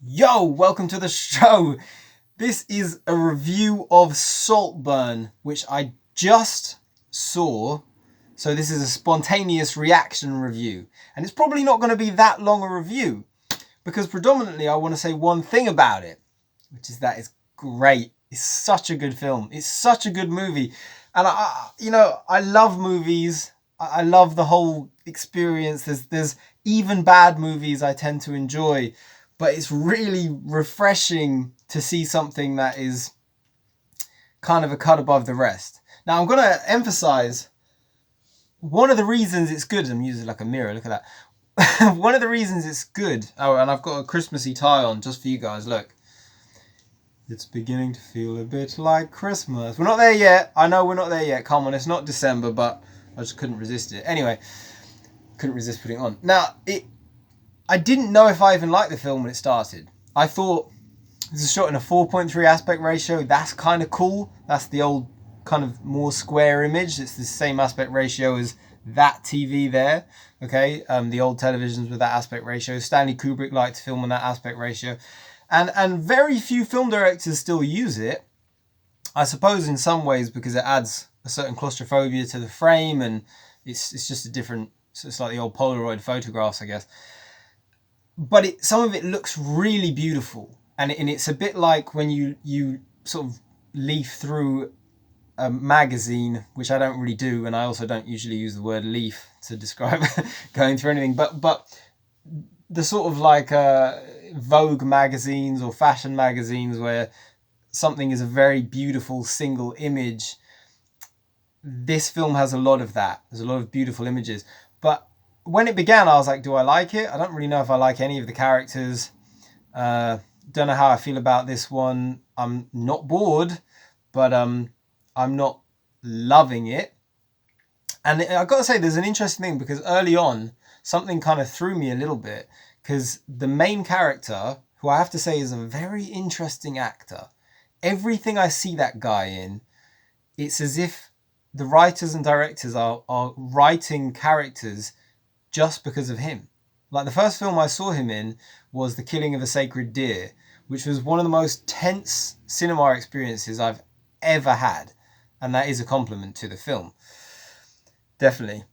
Yo, welcome to the show. This is a review of Saltburn, which I just saw. So this is a spontaneous reaction review. And it's probably not going to be that long a review because predominantly I want to say one thing about it, which is that it's great. It's such a good film. It's such a good movie. And I love movies. I love the whole experience. There's even bad movies I tend to enjoy, but it's really refreshing to see something that is kind of a cut above the rest. Now, I'm going to emphasize one of the reasons it's good. I'm using like a mirror. Look at that. One of the reasons it's good. Oh, and I've got a Christmassy tie on just for you guys. Look. It's beginning to feel a bit like Christmas. We're not there yet. I know we're not there yet. Come on, it's not December, but I just couldn't resist it. Anyway, couldn't resist putting it on. Now, I didn't know if I even liked the film when it started. I thought this is shot in a 4.3 aspect ratio. That's kind of cool. That's the old kind of more square image. It's the same aspect ratio as that TV there. Okay, the old televisions with that aspect ratio. Stanley Kubrick liked to film on that aspect ratio. And very few film directors still use it. I suppose in some ways because it adds a certain claustrophobia to the frame, and it's just a different. So it's like the old Polaroid photographs, I guess. But some of it looks really beautiful, and it's a bit like when you sort of leaf through a magazine, which I don't really do, and I also don't usually use the word leaf to describe going through anything. But the sort of like Vogue magazines or fashion magazines where something is a very beautiful single image. This film has a lot of that. There's a lot of beautiful images. But when it began, I was like, do I like it? I don't really know if I like any of the characters. Don't know how I feel about this one. I'm not bored, but I'm not loving it. And I've got to say, there's an interesting thing because early on, something kind of threw me a little bit because the main character, who I have to say is a very interesting actor, everything I see that guy in, it's as if the writers and directors are writing characters just because of him. Like the first film I saw him in was The Killing of a Sacred Deer, which was one of the most tense cinema experiences I've ever had. And that is a compliment to the film. Definitely.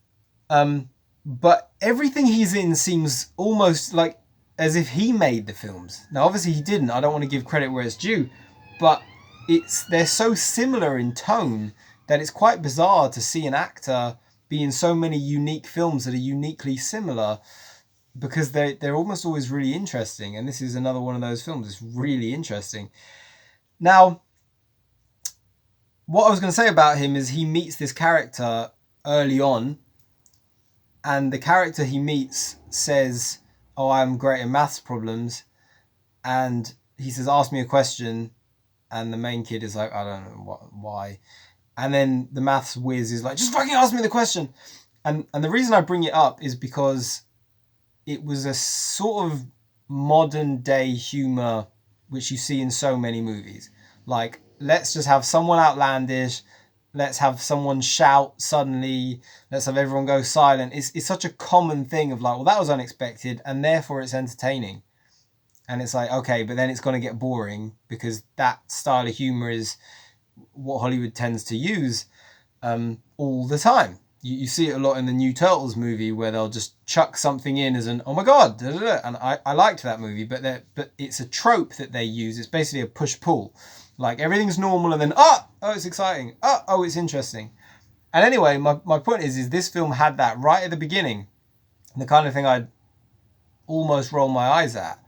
But everything he's in seems almost like as if he made the films. Now, obviously he didn't. I don't want to give credit where it's due, but they're so similar in tone that it's quite bizarre to see an actor be in so many unique films that are uniquely similar because they're almost always really interesting. And this is another one of those films. It's really interesting. Now, what I was going to say about him is he meets this character early on, and the character he meets says, "Oh, I'm great in maths problems," and he says, "Ask me a question," and the main kid is like, "I don't know why," and then the maths whiz is like, "Just fucking ask me the question," and the reason I bring it up is because it was a sort of modern day humor which you see in so many movies. Like, let's just have someone outlandish. Let's have someone shout suddenly. Let's have everyone go silent. It's such a common thing of like, well, that was unexpected, and therefore it's entertaining. And it's like, okay, but then it's going to get boring because that style of humor is what Hollywood tends to use all the time. You see it a lot in the new Turtles movie where they'll just chuck something in as an, oh my God, da, da, da. And I liked that movie, but it's a trope that they use. It's basically a push-pull. Like everything's normal and then, oh, it's exciting. Oh, it's interesting. And anyway, my point is this film had that right at the beginning. The kind of thing I'd almost roll my eyes at.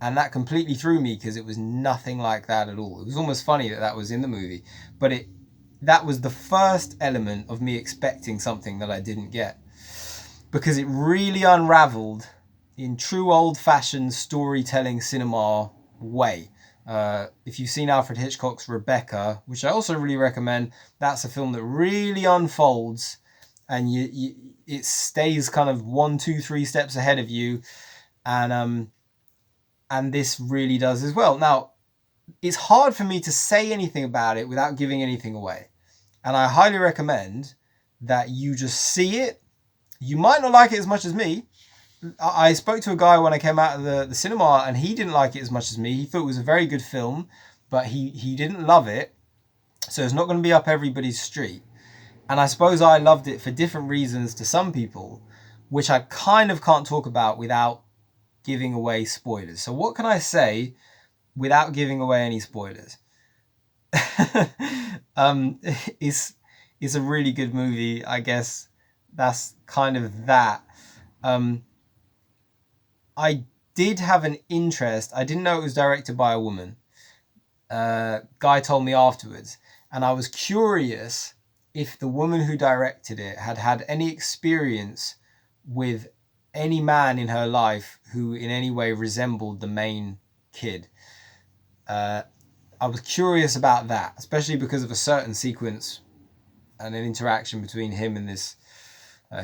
And that completely threw me because it was nothing like that at all. It was almost funny that was in the movie. But that was the first element of me expecting something that I didn't get. Because it really unraveled in true old-fashioned storytelling cinema way. If you've seen Alfred Hitchcock's Rebecca, which I also really recommend, that's a film that really unfolds and it stays kind of 1, 2, 3 steps ahead of you, and this really does as well. Now, it's hard for me to say anything about it without giving anything away, and I highly recommend that you just see it. You might not like it as much as me, I spoke to a guy when I came out of the cinema, and he didn't like it as much as me. He thought it was a very good film, but he didn't love it. So it's not going to be up everybody's street. And I suppose I loved it for different reasons to some people, which I kind of can't talk about without giving away spoilers. So what can I say without giving away any spoilers? It's a really good movie, I guess. That's kind of that. I did have an interest. I didn't know it was directed by a woman. Guy told me afterwards, and I was curious if the woman who directed it had had any experience with any man in her life who in any way resembled the main kid. I was curious about that, especially because of a certain sequence and an interaction between him and this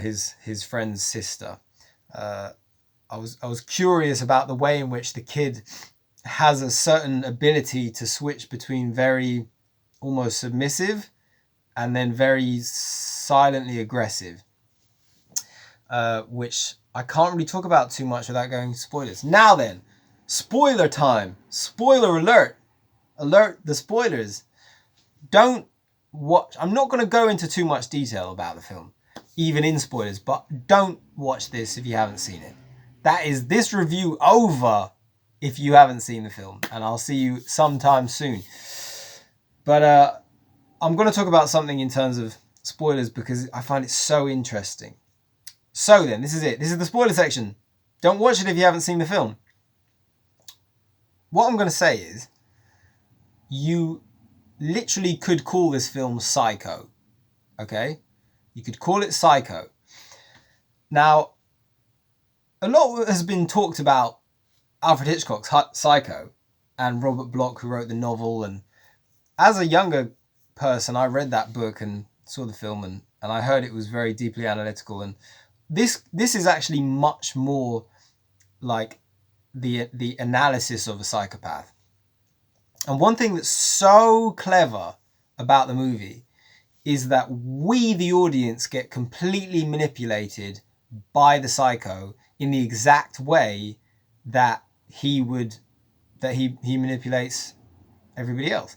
his friend's sister. I was curious about the way in which the kid has a certain ability to switch between very almost submissive and then very silently aggressive, which I can't really talk about too much without going into spoilers. Now then, spoiler time. Spoiler alert. Alert the spoilers. Don't watch. I'm not going to go into too much detail about the film, even in spoilers, but don't watch this if you haven't seen it. That is this review over if you haven't seen the film, and I'll see you sometime soon. But I'm going to talk about something in terms of spoilers because I find it so interesting. So then, this is it. This is the spoiler section. Don't watch it if you haven't seen the film. What I'm going to say is, you literally could call this film Psycho. Okay? You could call it Psycho. Now, a lot has been talked about Alfred Hitchcock's Psycho and Robert Bloch, who wrote the novel. And as a younger person, I read that book and saw the film, and I heard it was very deeply analytical. And this is actually much more like the analysis of a psychopath. And one thing that's so clever about the movie is that we, the audience, get completely manipulated by the psycho in the exact way that he manipulates everybody else.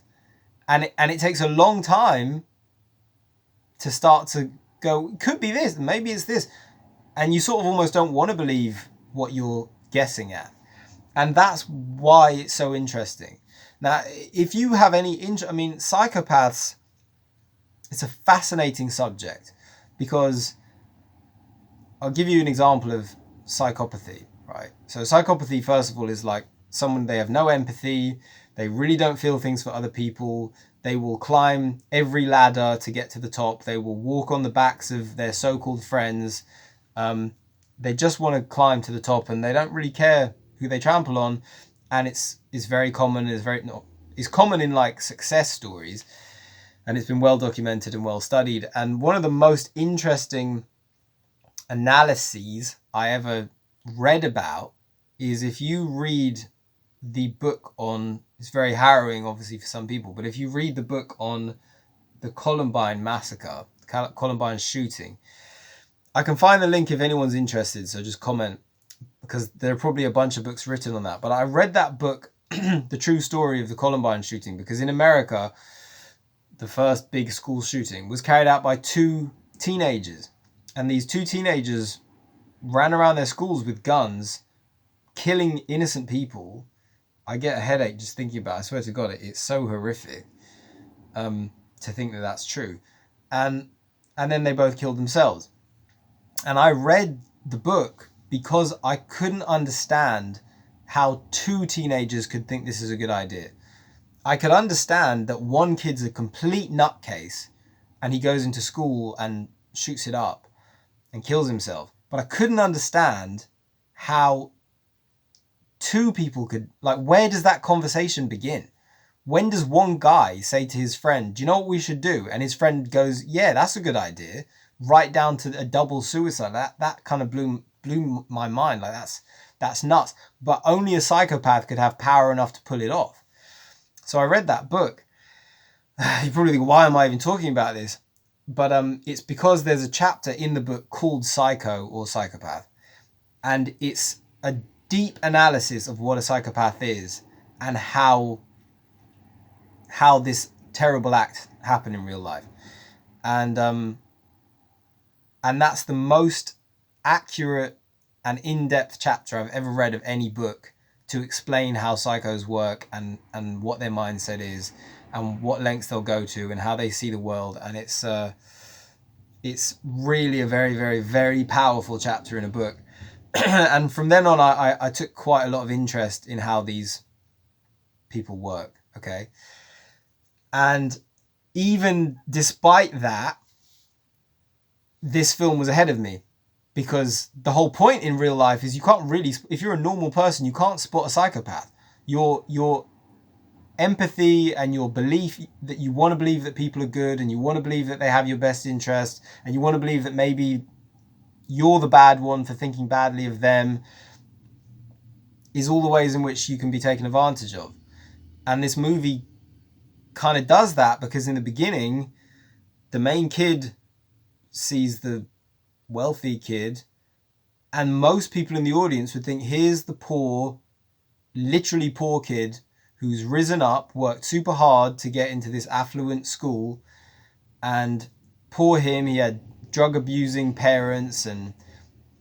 And it takes a long time to start to go, it could be this, maybe it's this. And you sort of almost don't want to believe what you're guessing at. And that's why it's so interesting. Now, if you have any psychopaths, it's a fascinating subject because I'll give you an example of psychopathy, right? So psychopathy, first of all, is like someone, they have no empathy. They really don't feel things for other people. They will climb every ladder to get to the top. They will walk on the backs of their so-called friends. They just want to climb to the top and they don't really care who they trample on. And it's very common. It's common in like success stories, and it's been well documented and well studied. And one of the most interesting analyses I ever read about is if you read the book on, it's very harrowing obviously for some people, but if you read the book on the Columbine massacre, Columbine shooting, I can find the link if anyone's interested, so just comment, because there are probably a bunch of books written on that. But I read that book, The True Story of the Columbine Shooting, because in America, the first big school shooting was carried out by two teenagers. And these two teenagers ran around their schools with guns, killing innocent people. I get a headache just thinking about it. I swear to God, it's so horrific to think that that's true. And then they both killed themselves. And I read the book because I couldn't understand how two teenagers could think this is a good idea. I could understand that one kid's a complete nutcase and he goes into school and shoots it up and kills himself. But I couldn't understand how two people could, like, where does that conversation begin? When does one guy say to his friend, do you know what we should do? And his friend goes, yeah, that's a good idea. Right down to a double suicide. That kind of blew my mind. Like, that's nuts. But only a psychopath could have power enough to pull it off. So I read that book. You probably think, why am I even talking about this? But it's because there's a chapter in the book called Psycho or Psychopath. And it's a deep analysis of what a psychopath is and how this terrible act happened in real life. And that's the most accurate and in-depth chapter I've ever read of any book to explain how psychos work and what their mindset is and what lengths they'll go to and how they see the world. And it's really a very, very, very powerful chapter in a book. And from then on, I took quite a lot of interest in how these people work, okay? And even despite that, this film was ahead of me, because the whole point in real life is you can't really, if you're a normal person, you can't spot a psychopath. Your empathy and your belief that you want to believe that people are good and you want to believe that they have your best interest and you want to believe that maybe you're the bad one for thinking badly of them is all the ways in which you can be taken advantage of. And this movie kind of does that, because in the beginning, the main kid sees the wealthy kid, and most people in the audience would think, here's the poor, literally poor kid who's risen up, worked super hard to get into this affluent school, and poor him, he had drug abusing parents, and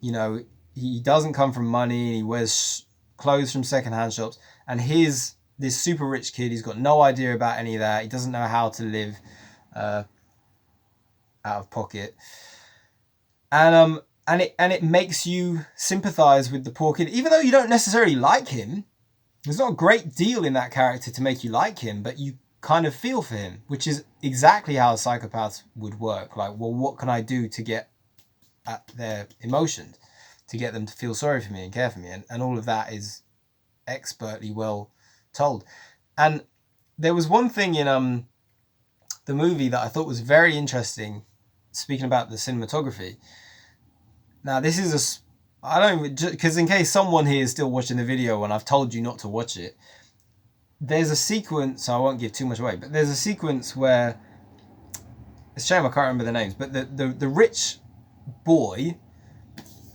you know, he doesn't come from money, he wears clothes from secondhand shops, and here's this super rich kid, he's got no idea about any of that, he doesn't know how to live out of pocket. And it makes you sympathize with the poor kid, even though you don't necessarily like him. There's not a great deal in that character to make you like him, but you kind of feel for him, which is exactly how psychopaths would work. Like, well, what can I do to get at their emotions, to get them to feel sorry for me and care for me? And all of that is expertly well told. And there was one thing in the movie that I thought was very interesting, speaking about the cinematography. Now, this is because in case someone here is still watching the video and I've told you not to watch it, there's a sequence, so I won't give too much away, but there's a sequence where, it's a shame I can't remember the names, but the rich boy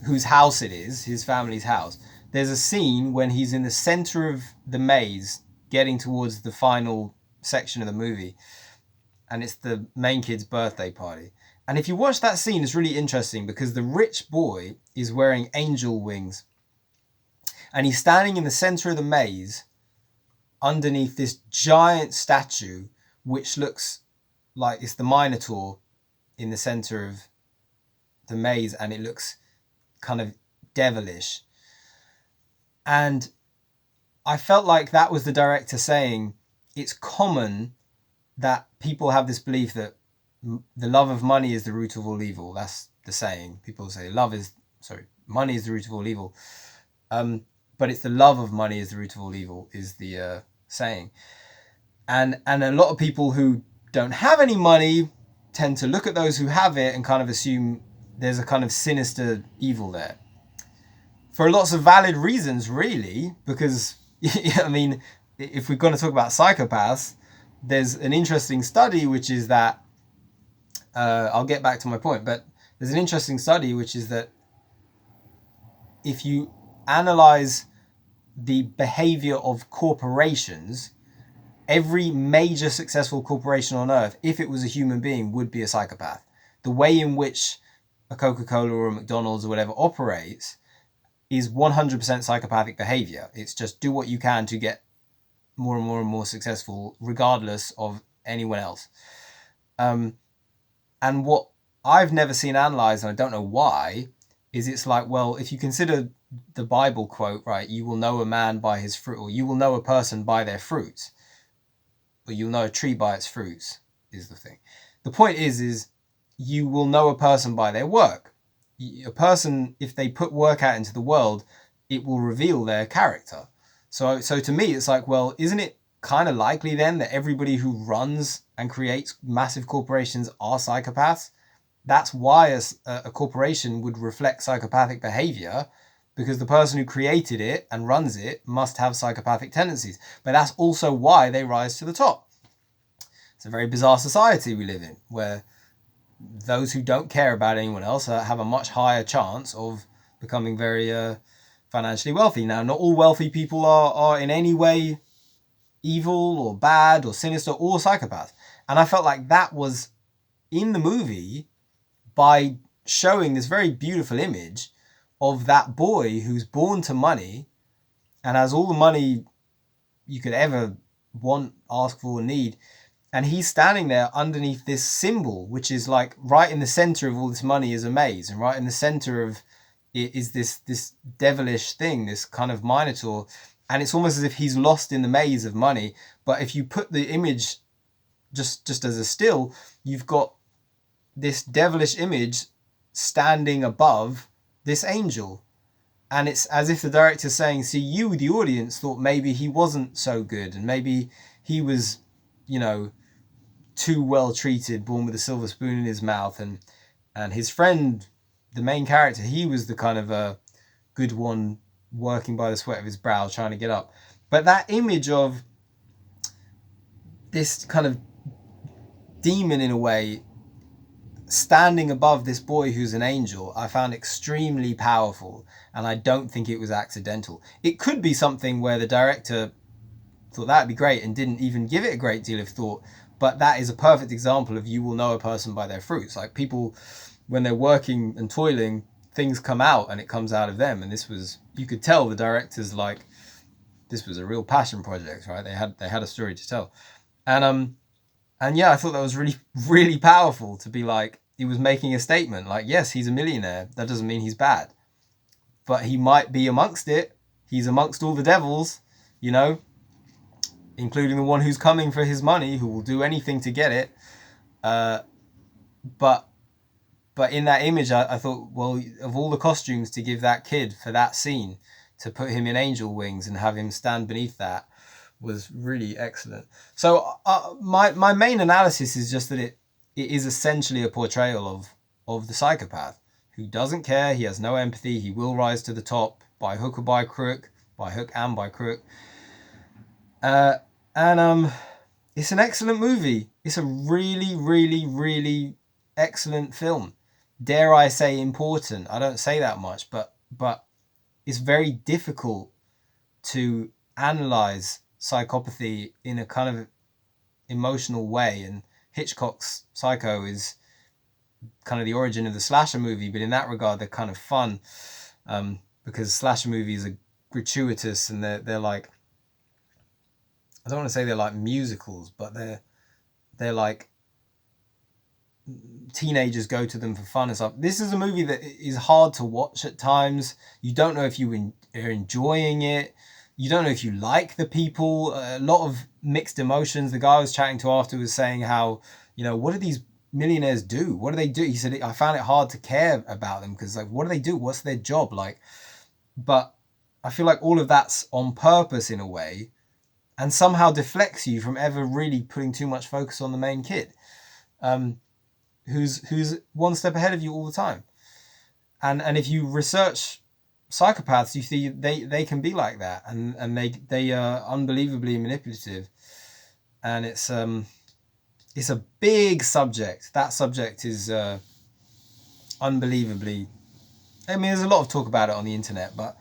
whose house it is, his family's house, there's a scene when he's in the center of the maze getting towards the final section of the movie, and it's the main kid's birthday party. And if you watch that scene, it's really interesting because the rich boy is wearing angel wings and he's standing in the center of the maze underneath this giant statue, which looks like it's the Minotaur in the center of the maze, and it looks kind of devilish. And I felt like that was the director saying, it's common that people have this belief that the love of money is the root of all evil. That's the saying. People say money is the root of all evil. But it's the love of money is the root of all evil is the saying. And a lot of people who don't have any money tend to look at those who have it and kind of assume there's a kind of sinister evil there. For lots of valid reasons, really, because, I mean, if we're going to talk about psychopaths, there's an interesting study, which is that, I'll get back to my point, but there's an interesting study, which is that if you analyze the behavior of corporations, every major successful corporation on earth, if it was a human being, would be a psychopath. The way in which a Coca-Cola or a McDonald's or whatever operates is 100% psychopathic behavior. It's just do what you can to get more and more and more successful, regardless of anyone else. And what I've never seen analysed, and I don't know why, is it's like, well, if you consider the Bible quote, right, you will know a man by his fruit, or you will know a person by their fruits, or you'll know a tree by its fruits, is the thing. The point is you will know a person by their work. A person, if they put work out into the world, it will reveal their character. So to me, it's like, well, isn't it kind of likely then that everybody who runs and creates massive corporations are psychopaths? That's why a corporation would reflect psychopathic behavior, because the person who created it and runs it must have psychopathic tendencies. But that's also why they rise to the top. It's a very bizarre society we live in, where those who don't care about anyone else have a much higher chance of becoming very financially wealthy. Now, not all wealthy people are in any way evil or bad or sinister or psychopaths. And I felt like that was in the movie by showing this very beautiful image of that boy who's born to money and has all the money you could ever want, ask for, need. And he's standing there underneath this symbol, which is like right in the center of all this money is a maze. And right in the center of it is this devilish thing, this kind of minotaur. And it's almost as if he's lost in the maze of money. But if you put the image just as a still, you've got this devilish image standing above this angel. And it's as if the director's saying, see, you, the audience, thought maybe he wasn't so good. And maybe he was, too well treated, born with a silver spoon in his mouth. And his friend, the main character, he was the kind of a good one, working by the sweat of his brow, trying to get up. But that image of this kind of demon, in a way, standing above this boy who's an angel, I found extremely powerful. And I don't think it was accidental. It could be something where the director thought that'd be great and didn't even give it a great deal of thought. But that is a perfect example of you will know a person by their fruits. Like people, when they're working and toiling, things come out and it comes out of them. And this was, you could tell the directors, like, this was a real passion project, right? They had a story to tell. And yeah, I thought that was really, really powerful to be like, he was making a statement like, yes, he's a millionaire. That doesn't mean he's bad, but he might be amongst it. He's amongst all the devils, including the one who's coming for his money, who will do anything to get it. But in that image, I thought, well, of all the costumes to give that kid for that scene, to put him in angel wings and have him stand beneath that was really excellent. So my main analysis is just that it is essentially a portrayal of the psychopath who doesn't care. He has no empathy. He will rise to the top by hook or by crook, by hook and by crook. And it's an excellent movie. It's a really, really, really excellent film. Dare I say important? I don't say that much, but it's very difficult to analyze psychopathy in a kind of emotional way. And Hitchcock's Psycho is kind of the origin of the slasher movie, but in that regard, they're kind of fun because slasher movies are gratuitous and they're like, I don't want to say they're like musicals, but they're like teenagers go to them for fun and stuff. This is a movie that is hard to watch at times. You don't know if you are enjoying it. You don't know if you like the people. A lot of mixed emotions. The guy I was chatting to after was saying how, what do these millionaires do? What do they do? He said, I found it hard to care about them because, like, what do they do? What's their job? Like, but I feel like all of that's on purpose in a way, and somehow deflects you from ever really putting too much focus on the main kid, who's one step ahead of you all the time. And if you research psychopaths, you see they can be like that, and they are unbelievably manipulative. And it's a big subject. That subject is unbelievably. I mean, there's a lot of talk about it on the internet, but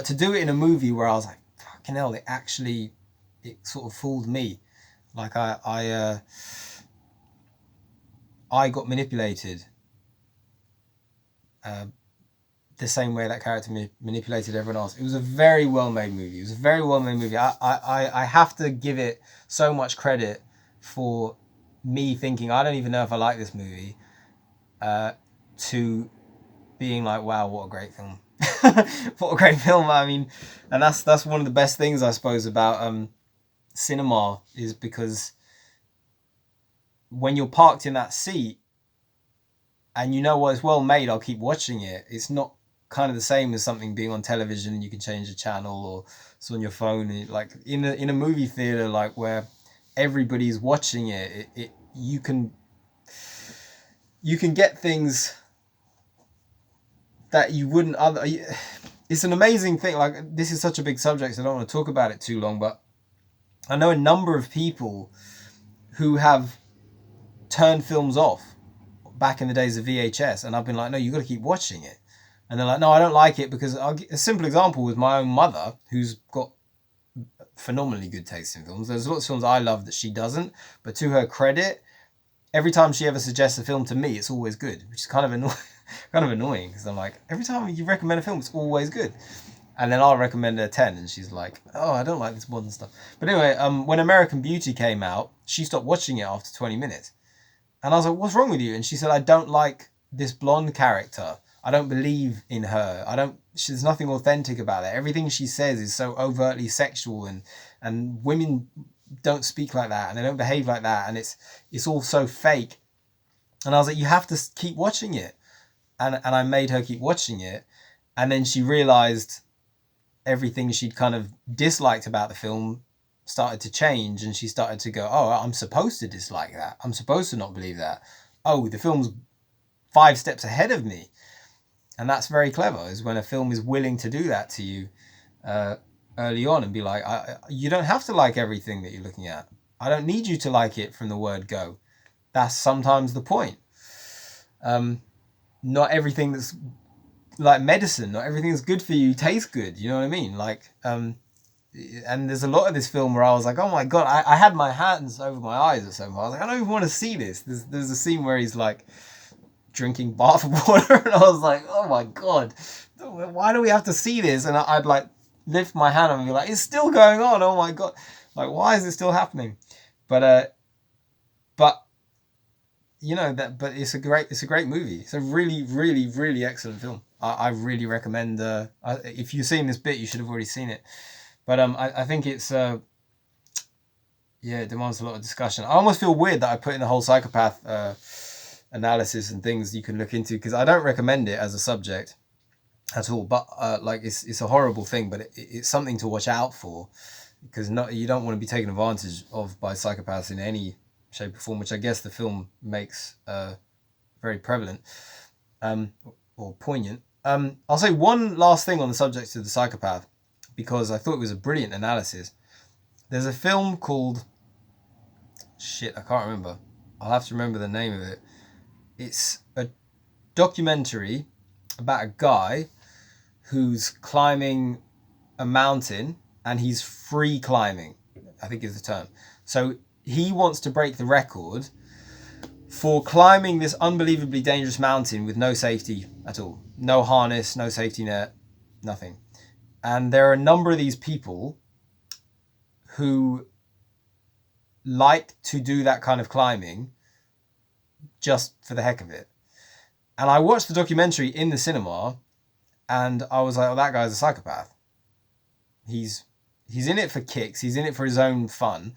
to do it in a movie where I was like, fucking hell, it sort of fooled me. Like I got manipulated the same way that character manipulated everyone else. It was a very well-made movie. I have to give it so much credit for me thinking, I don't even know if I like this movie, to being like, wow, what a great film. What a great film. I mean, and that's one of the best things, I suppose, about cinema, is because when you're parked in that seat and it's well made, I'll keep watching it. It's not kind of the same as something being on television and you can change the channel, or it's on your phone. Like in a movie theater, like where everybody's watching it, you can get things that you wouldn't it's an amazing thing. Like, this is such a big subject, so I don't want to talk about it too long, but I know a number of people who have turned films off back in the days of VHS, and I've been like, no, you got to keep watching it And they're like, no, I don't like it because a simple example with my own mother, who's got phenomenally good taste in films. There's lots of films I love that she doesn't, but to her credit, every time she ever suggests a film to me, it's always good, which is kind of annoying because I'm like, every time you recommend a film, it's always good. And then I'll recommend her 10 and she's like, oh, I don't like this modern stuff. But anyway, when American Beauty came out, she stopped watching it after 20 minutes. And I was like, what's wrong with you? And she said, I don't like this blonde character. I don't believe in her. There's nothing authentic about it. Everything she says is so overtly sexual, and women don't speak like that and they don't behave like that, and it's all so fake. And I was like, you have to keep watching it. And I made her keep watching it. And then she realized everything she'd kind of disliked about the film started to change, and she started to go, oh, I'm supposed to dislike that. I'm supposed to not believe that. Oh, the film's 5 steps ahead of me. And that's very clever, is when a film is willing to do that to you early on and be like, you don't have to like everything that you're looking at. I don't need you to like it from the word go. That's sometimes the point. Not everything that's like medicine, not everything that's good for you tastes good. You know what I mean? Like, and there's a lot of this film where I was like, oh my God, I had my hands over my eyes or something. I was like, I don't even want to see this. There's a scene where he's like drinking bath water, and I was like, oh my God, why do we have to see this? And I'd like lift my hand and be like, it's still going on. Oh my God, like, why is it still happening? But you know that. But it's a great movie. It's a really, really, really excellent film. I really recommend. If you've seen this bit, you should have already seen it. But I think it's it demands a lot of discussion. I almost feel weird that I put in the whole psychopath analysis and things you can look into, because I don't recommend it as a subject at all. But like it's a horrible thing, but it's something to watch out for, because you don't want to be taken advantage of by psychopaths in any shape or form, which I guess the film makes very prevalent or poignant. I'll say one last thing on the subject of the psychopath, because I thought it was a brilliant analysis. There's a film called I can't remember. I'll have to remember the name of it. It's a documentary about a guy who's climbing a mountain, and he's free climbing, I think is the term. So he wants to break the record for climbing this unbelievably dangerous mountain with no safety at all. No harness, no safety net, nothing. And there are a number of these people who like to do that kind of climbing just for the heck of it. And I watched the documentary in the cinema, and I was like, oh, that guy's a psychopath. He's in it for kicks. He's in it for his own fun,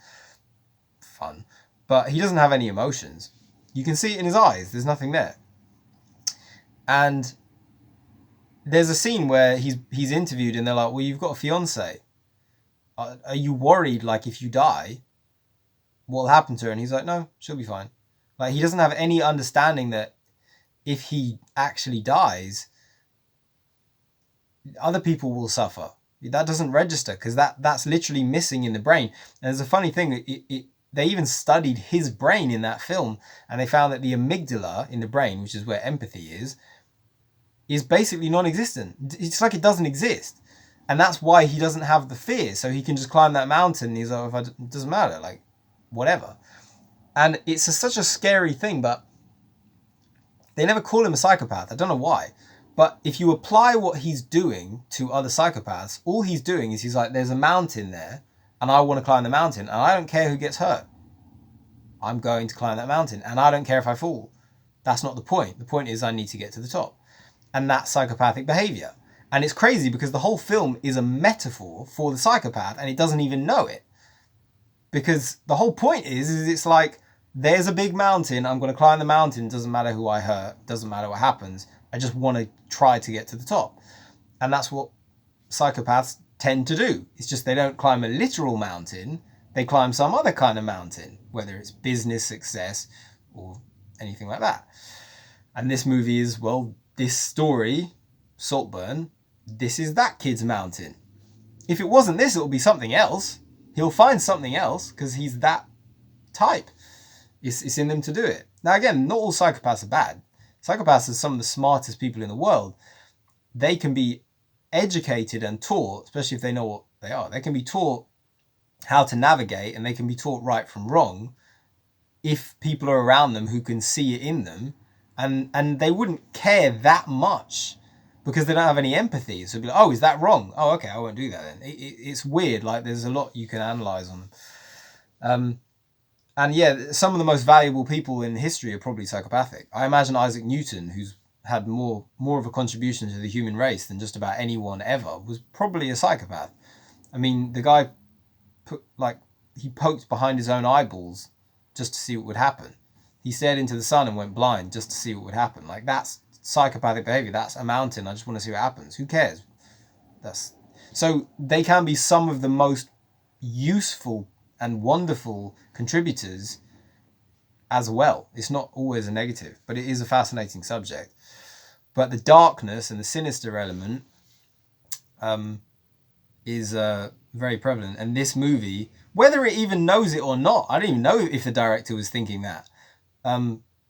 but he doesn't have any emotions. You can see it in his eyes. There's nothing there. And there's a scene where he's interviewed, and they're like, well, you've got a fiance. Are you worried, like, if you die, what'll happen to her? And he's like, no, she'll be fine. Like, he doesn't have any understanding that if he actually dies, other people will suffer. That doesn't register, because that's literally missing in the brain. And there's a funny thing, they even studied his brain in that film, and they found that the amygdala in the brain, which is where empathy is basically non-existent. It's like it doesn't exist. And that's why he doesn't have the fear. So he can just climb that mountain, and he's like, it doesn't matter, like, whatever. And it's such a scary thing, but they never call him a psychopath. I don't know why. But if you apply what he's doing to other psychopaths, all he's doing is he's like, there's a mountain there, and I want to climb the mountain, and I don't care who gets hurt. I'm going to climb that mountain, and I don't care if I fall. That's not the point. The point is I need to get to the top. And that's psychopathic behavior. And it's crazy because the whole film is a metaphor for the psychopath, and it doesn't even know it. Because the whole point is it's like, there's a big mountain, I'm going to climb the mountain, doesn't matter who I hurt, doesn't matter what happens, I just want to try to get to the top. And that's what psychopaths tend to do. It's just they don't climb a literal mountain, they climb some other kind of mountain, whether it's business success or anything like that. And this movie is, well, this story, Saltburn, this is that kid's mountain. If it wasn't this, it will be something else. He'll find something else because he's that type. It's in them to do it. Now, again, not all psychopaths are bad. Psychopaths are some of the smartest people in the world. they can be educated and taught, especially if they know what they are. They can be taught how to navigate, and they can be taught right from wrong if people are around them who can see it in them, and they wouldn't care that much because they don't have any empathy. So be like, oh, is that wrong? Oh, okay, I won't do that then. It's weird. Like, there's a lot you can analyze on them. And yeah, some of the most valuable people in history are probably psychopathic. I imagine Isaac Newton, who's had more of a contribution to the human race than just about anyone ever, was probably a psychopath. I mean, the guy he poked behind his own eyeballs just to see what would happen. He stared into the sun and went blind just to see what would happen. Like, that's psychopathic behavior. That's a mountain. I just want to see what happens. Who cares? So they can be some of the most useful and wonderful contributors as well. It's not always a negative, but it is a fascinating subject. But the darkness and the sinister element is very prevalent. And this movie, whether it even knows it or not, I don't even know if the director was thinking that.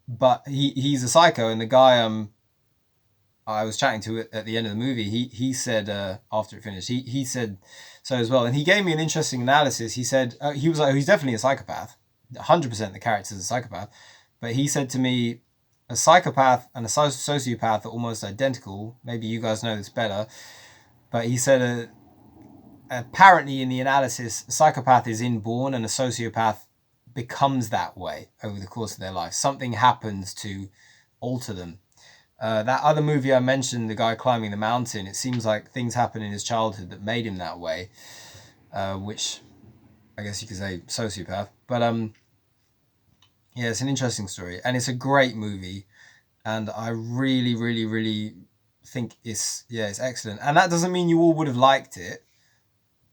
But he's a psycho, and the guy I was chatting to at the end of the movie, he said after it finished, he said so as well, and he gave me an interesting analysis. He said he was like, he's definitely a psychopath, 100% the character's a psychopath, but he said to me, a psychopath and a sociopath are almost identical. Maybe you guys know this better, but he said apparently in the analysis, a psychopath is inborn and a sociopath becomes that way over the course of their life. Something happens to alter them. That other movie I mentioned, the guy climbing the mountain, it seems like things happened in his childhood that made him that way, which I guess you could say sociopath. But yeah, it's an interesting story, and it's a great movie, and I really, really, really think it's excellent. And that doesn't mean you all would have liked it,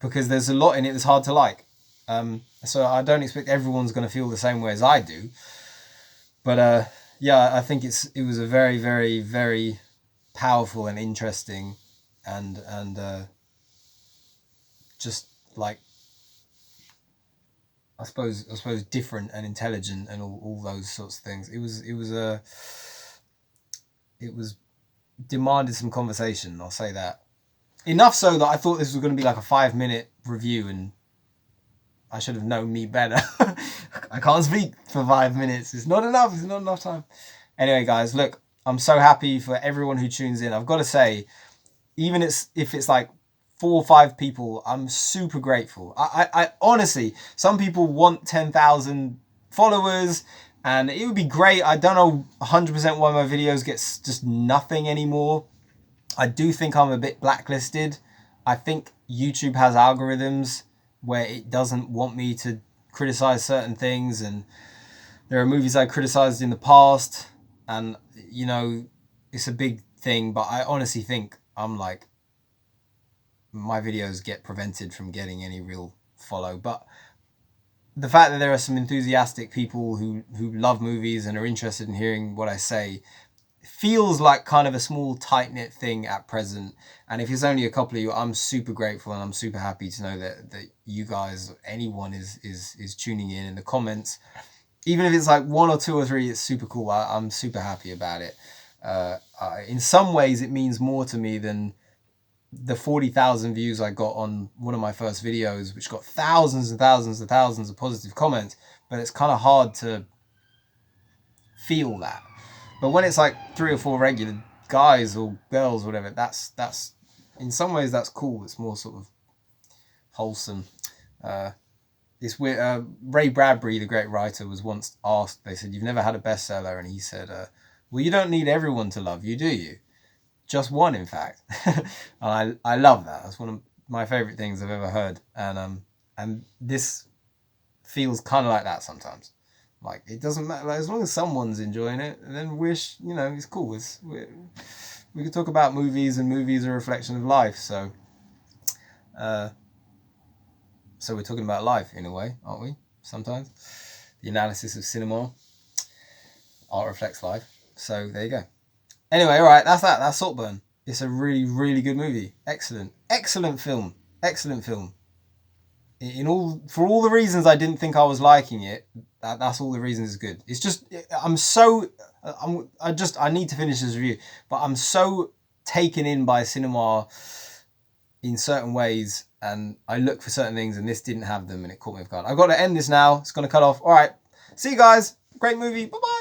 because there's a lot in it that's hard to like. So I don't expect everyone's going to feel the same way as I do. But yeah, I think it was a very, very, very powerful and interesting and just like I suppose different and intelligent and all those sorts of things. It was demanded some conversation, I'll say that. Enough so that I thought this was going to be like a 5-minute review, and I should have known me better. I can't speak for 5 minutes. It's not enough time. Anyway, guys, look, I'm so happy for everyone who tunes in. I've got to say, even if it's like 4 or 5 people, I'm super grateful. I honestly, some people want 10,000 followers, and it would be great. I don't know 100% why my videos get just nothing anymore. I do think I'm a bit blacklisted. I think YouTube has algorithms where it doesn't want me to criticize certain things, and there are movies I criticized in the past, and you know, it's a big thing, but I honestly think I'm like, my videos get prevented from getting any real follow. But the fact that there are some enthusiastic people who love movies and are interested in hearing what I say feels like kind of a small tight-knit thing at present. And if it's only a couple of you, I'm super grateful, and I'm super happy to know that you guys, anyone is tuning in the comments. Even if it's like 1 or 2 or 3, it's super cool. I'm super happy about it. In some ways, it means more to me than the 40,000 views I got on one of my first videos, which got thousands and thousands and thousands of positive comments. But it's kind of hard to feel that. But when it's like 3 or 4 regular guys or girls or whatever, that's in some ways that's cool. It's more sort of wholesome. It's weird. Ray Bradbury, the great writer, was once asked, they said, "You've never had a bestseller," and he said, "Well, you don't need everyone to love you, do you? Just one, in fact." And I love that. That's one of my favorite things I've ever heard. And this feels kind of like that sometimes. Like, it doesn't matter, like, as long as someone's enjoying it, then it's cool. We can talk about movies, and movies are a reflection of life. So we're talking about life in a way, aren't we? Sometimes the analysis of cinema, art reflects life. So there you go. Anyway, all right, that's that. That's Saltburn. It's a really, really good movie. Excellent film. For all the reasons I didn't think I was liking it, that's all the reasons it's good. It's just, I need to finish this review, but I'm so taken in by cinema in certain ways, and I look for certain things, and this didn't have them, and it caught me off guard. I've got to end this now. It's going to cut off. All right. See you guys. Great movie. Bye-bye.